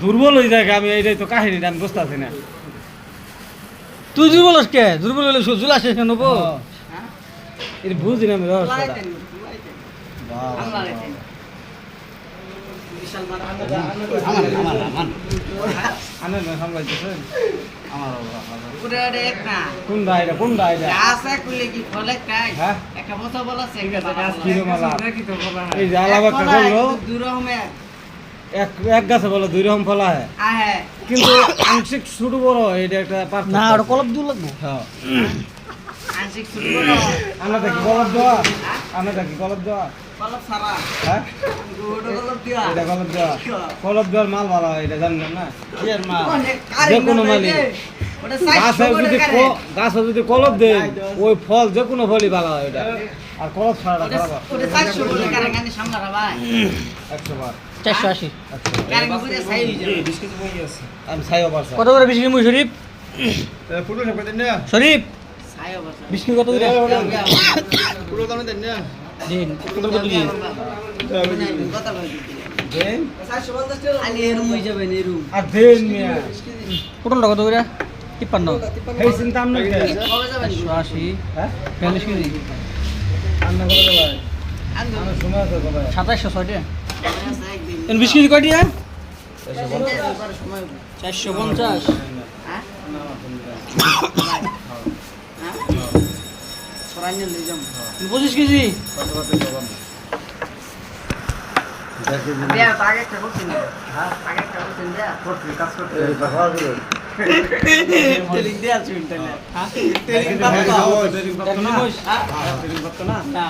দুর্বল হয়ে যায় আমি এইটাই তো কাহিনীটা আমি বুঝতে পারছি না। তুই দুর্বল কে? দুর্বল হলে জুলা শেষ নেবো। এটা বুঝি না আমি রহস্যটা। এক গাছে বলো 2 রকম ফল হয় কিন্তু আংশিক ছোট বড় এটা একটা না আর কলপ দূর লাগবো। আমরা কি কলপ দেওয়া? আমরা কি কলপ দেওয়া? হ্যাঁ এটা কলপ দেওয়া। কলপ দেওয়ার মাল ভালো হয় এটা জানলেন না? যে কোনো মালই গাছে যদি কলপ দেয় ওই ফল যে কোনো ফলই ভালো হয় এটা। আর কলপ ছাড়া খারাপ হয়। 100 বার 480 আমি ছাইও পারছি। কত করে বিশ কিলো শরীফ? শরীফ বিশ কিলো কত করে? দিন কত কত দিন? আর দেন মিয়া পটলটা কত করে? 53 এই চিন্তা আমরা 180 হ্যাঁ 42 কেজি রান্না করে ভাই আমার সময় আছে ভাই 2706 টাকা। এন 20 কেজি কয় টাকা? 450 25 কেজি না